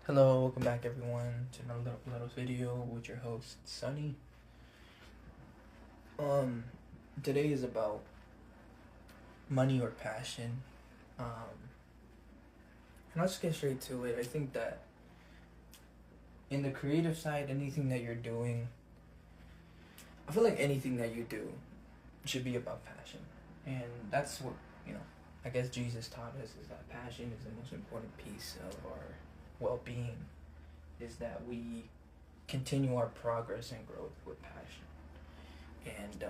Hello, welcome back everyone to another little video with your host Sunny. Um, Today is about money or passion. And I'll just get straight to it. I think that in the creative side, anything that you're doing, I feel like anything that you do should be about passion, and that's what I guess Jesus taught us is that passion is the most important piece of our well-being. Is that we continue our progress and growth with passion and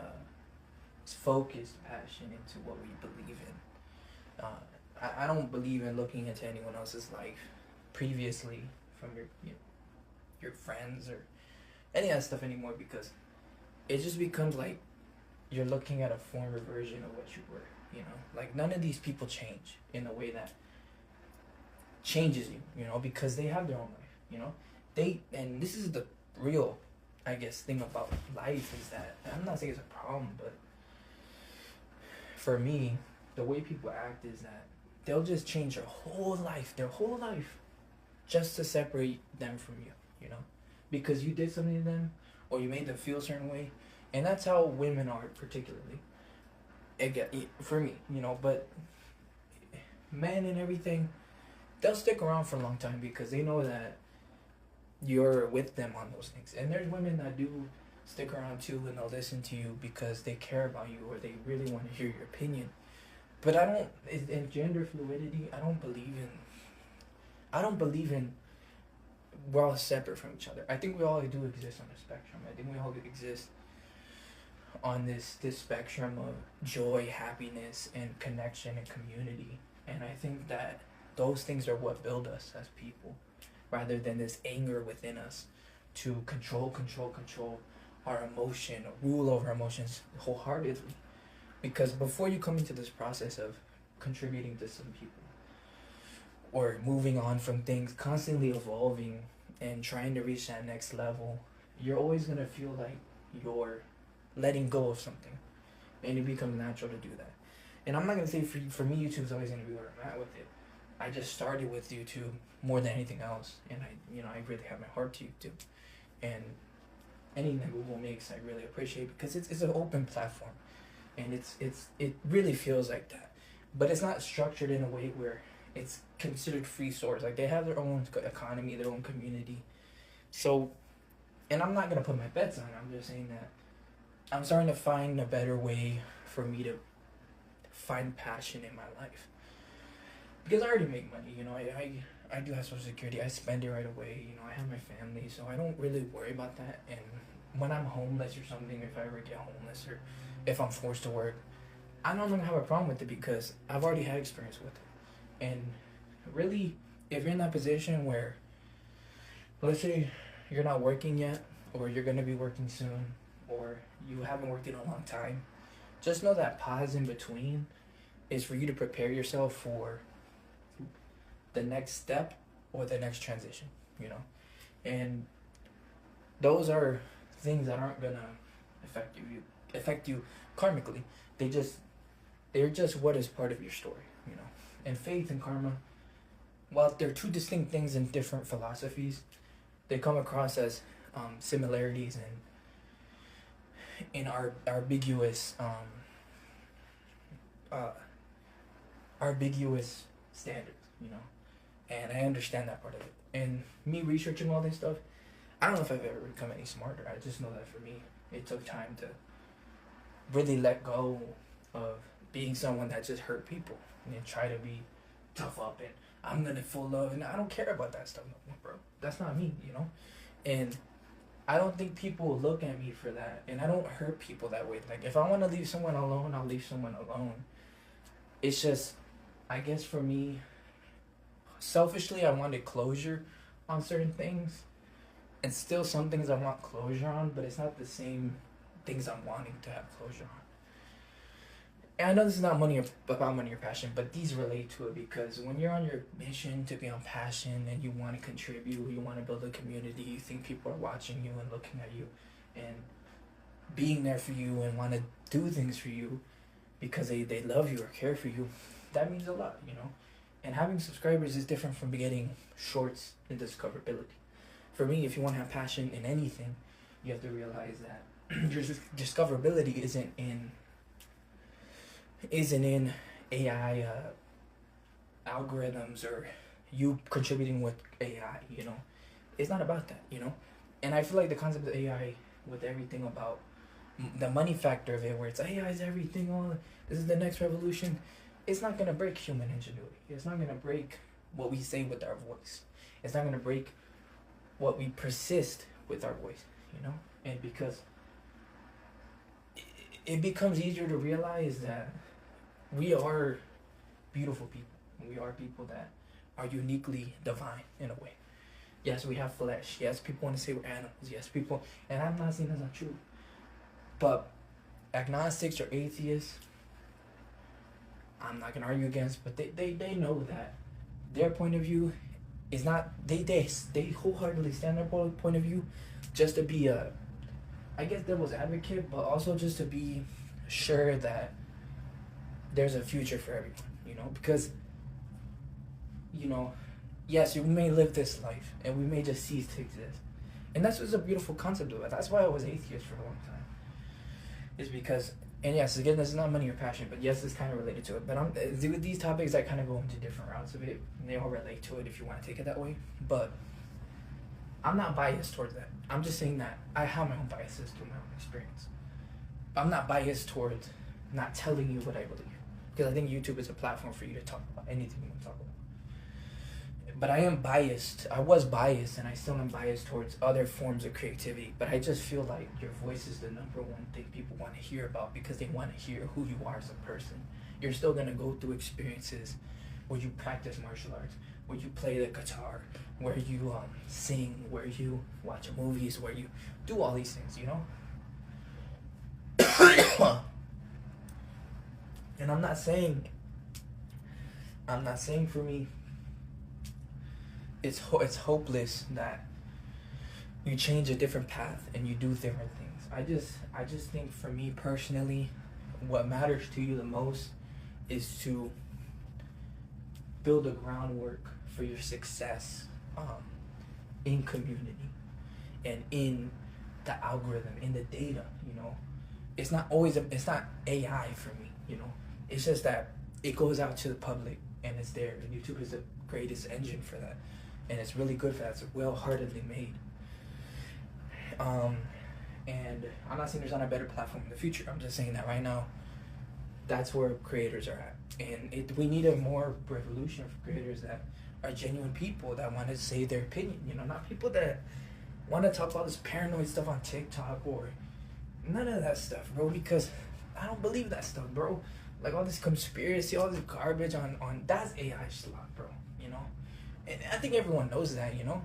focused passion into what we believe in. I don't believe in looking into anyone else's life previously from your friends or any of that stuff anymore, because it just becomes like you're looking at a former version of what you were. Like none of these people change in a way that changes you. Because they have their own life. And this is the real, I guess, thing about life is that I'm not saying it's a problem, but for me, the way people act is that they'll just change their whole life, just to separate them from you. Because you did something to them, or you made them feel a certain way, and that's how women are particularly. For me, but men and everything, they'll stick around for a long time because they know that you're with them on those things. And there's women that do stick around too, and they'll listen to you because they care about you or they really want to hear your opinion. But in gender fluidity, I don't believe in we're all separate from each other. I think we all do exist on a spectrum. I think we all exist on this spectrum of joy, happiness, and connection and community. And I think that those things are what build us as people, rather than this anger within us to control our emotion, or rule over emotions wholeheartedly. Because before you come into this process of contributing to some people or moving on from things, constantly evolving and trying to reach that next level, you're always going to feel like you're letting go of something, and it becomes natural to do that. And I'm not going to say for me YouTube's always going to be where I'm at with it. I just started with YouTube more than anything else, and I really have my heart to YouTube, and anything that Google makes I really appreciate, because it's an open platform, and it really feels like that. But it's not structured in a way where it's considered free source. Like, they have their own economy, their own community. So, and I'm not gonna put my bets on it. I'm just saying that I'm starting to find a better way for me to find passion in my life, because I already make money. I do have Social Security. I spend it right away. I have my family, so I don't really worry about that. And when I'm homeless or something, if I ever get homeless or if I'm forced to work, I don't have a problem with it because I've already had experience with it. And really, if you're in that position where, let's say, you're not working yet, or you're gonna be working soon, or you haven't worked in a long time, just know that pause in between is for you to prepare yourself for the next step or the next transition. And those are things that aren't gonna affect you karmically. They're just what is part of your story. And faith and karma, while they're two distinct things in different philosophies, they come across as similarities in our ambiguous standards. And I understand that part of it. And me researching all this stuff, I don't know if I've ever become any smarter. I just know that for me, it took time to really let go of being someone that just hurt people and try to be tough up and I'm gonna full love, and I don't care about that stuff no more, bro. That's not me. And I don't think people look at me for that, and I don't hurt people that way. Like, if I want to leave someone alone, I'll leave someone alone. It's just, I guess for me, selfishly, I wanted closure on certain things, and still some things I want closure on, but it's not the same things I'm wanting to have closure on. And I know this is not about money or passion, but these relate to it, because when you're on your mission to be on passion and you want to contribute, you want to build a community, you think people are watching you and looking at you and being there for you and want to do things for you because they love you or care for you, that means a lot. And having subscribers is different from getting shorts and discoverability. For me, if you want to have passion in anything, you have to realize that your discoverability isn't in AI algorithms or you contributing with AI. You know, it's not about that. You know, and I feel like the concept of AI with everything about the money factor of it, where it's AI is everything. Oh, this is the next revolution. It's not gonna break human ingenuity. It's not gonna break what we say with our voice. It's not gonna break what we persist with our voice. You know, and because it becomes easier to realize that we are beautiful people. We are people that are uniquely divine in a way. Yes, we have flesh. Yes, people want to say we're animals. Yes, people, and I'm not saying that's not true. But agnostics or atheists, I'm not gonna argue against, but they know that their point of view is not they wholeheartedly stand their point of view just to be a, I guess, devil's advocate, but also just to be sure that there's a future for everyone, you know, because, you know, yes, we may live this life and we may just cease to exist. And that's what's a beautiful concept of it. That's why I was atheist for a long time. Is because, and yes, again, this is not money or passion, but yes, it's kind of related to it. But with these topics, I kind of go into different routes of it, and they all relate to it if you want to take it that way. But I'm not biased towards that. I'm just saying that I have my own biases through my own experience. I'm not biased towards not telling you what I believe, because I think YouTube is a platform for you to talk about anything you want to talk about. But I am biased. I was biased, and I still am biased towards other forms of creativity. But I just feel like your voice is the number one thing people want to hear about, because they want to hear who you are as a person. You're still going to go through experiences where you practice martial arts, where you play the guitar, where you sing, where you watch movies, where you do all these things, you know? And I'm not saying for me, it's hopeless that you change a different path and you do different things. I just think, for me personally, what matters to you the most is to build a groundwork for your success in community and in the algorithm, in the data. You know, it's not AI for me. You know, it's just that it goes out to the public and it's there. And YouTube is the greatest engine for that. And it's really good for that. It's well-heartedly made. And I'm not saying there's not a better platform in the future. I'm just saying that right now, that's where creators are at. And we need a more revolution for creators that are genuine people that want to say their opinion. You know, not people that want to talk all this paranoid stuff on TikTok or none of that stuff, bro. Because I don't believe that stuff, bro. Like all this conspiracy, all this garbage on that's AI slot, bro. You know. And I think everyone knows that, you know?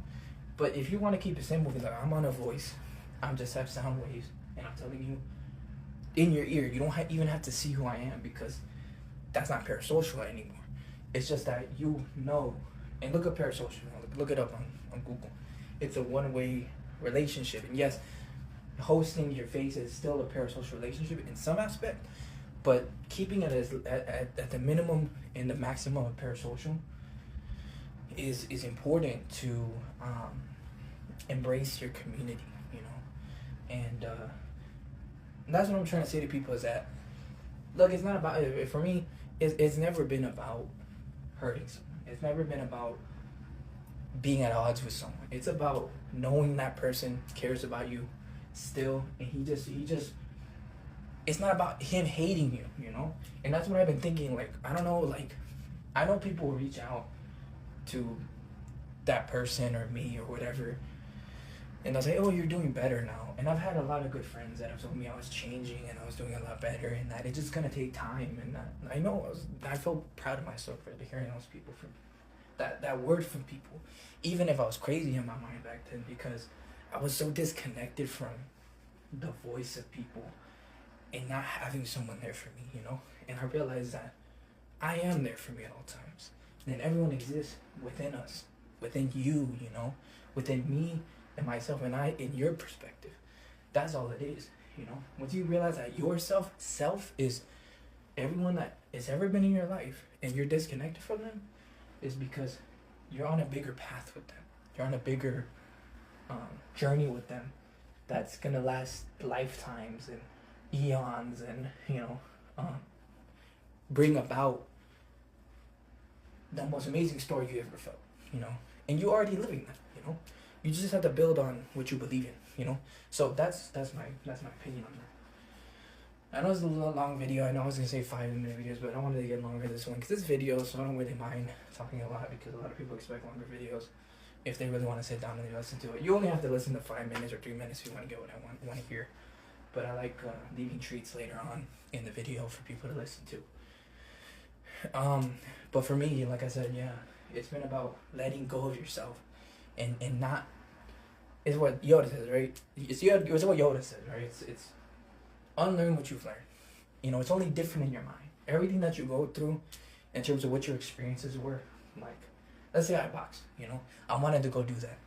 But if you want to keep it simple, be like, I'm on a voice. I'm just have sound waves. And I'm telling you, in your ear, you don't even have to see who I am, because that's not parasocial anymore. It's just that you know. And look up parasocial. Look it up on Google. It's a one-way relationship. And yes, hosting your face is still a parasocial relationship in some aspect. But keeping it as at the minimum and the maximum of parasocial is important to embrace your community, you know. And that's what I'm trying to say to people, is that, look, it's not about, for me, it's never been about hurting someone. It's never been about being at odds with someone. It's about knowing that person cares about you still, and he just it's not about him hating you, you know. And that's what I've been thinking. Like, I don't know, like, I know people will reach out to that person or me or whatever, and they'll say, oh, you're doing better now. And I've had a lot of good friends that have told me I was changing and I was doing a lot better, and that it's just gonna take time. And that I know I felt proud of myself for hearing those people, from that word from people, even if I was crazy in my mind back then, because I was so disconnected from the voice of people and not having someone there for me, you know. And I realized that I am there for me at all times. And everyone exists within us, within you, you know, within me and myself and I, in your perspective. That's all it is, you know. Once you realize that yourself, self is everyone that has ever been in your life, and you're disconnected from them, is because you're on a bigger path with them. You're on a bigger journey with them that's gonna last lifetimes and eons, and bring about the most amazing story you ever felt. And you're already living that. You just have to build on what you believe in. So that's my opinion on that. I know it's a little long video. I know I was gonna say 5-minute videos, but I wanted to get longer this one because it's video, so I don't really mind talking a lot because a lot of people expect longer videos if they really want to sit down and listen to it. You only have to listen to 5 minutes or 3 minutes if you want to get what I want to hear. But I like leaving treats later on in the video for people to listen to. But for me, like I said, yeah, it's been about letting go of yourself and not. It's what Yoda says, right? It's what Yoda says, right? It's unlearn what you've learned. It's only different in your mind. Everything that you go through, in terms of what your experiences were, like, let's say I boxed. I wanted to go do that.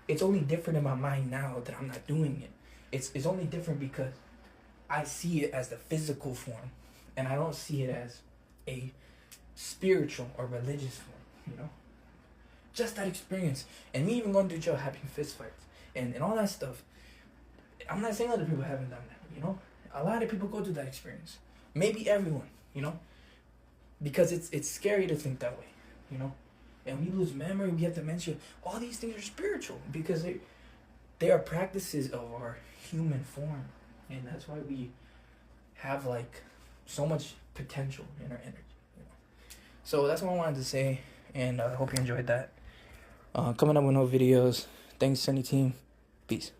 It's only different in my mind now that I'm not doing it. It's only different because I see it as the physical form, and I don't see it as a spiritual or religious form. Just that experience, and me even going to jail, having fist fights, and all that stuff. I'm not saying other people haven't done that. A lot of people go through that experience. Maybe everyone. Because it's scary to think that way. And we lose memory. We have dementia. All these things are spiritual because they are practices of our human form, and that's why we have so much potential in our energy. So that's what I wanted to say, and I hope you enjoyed that. Coming up with no videos. Thanks, Sunny Team. Peace.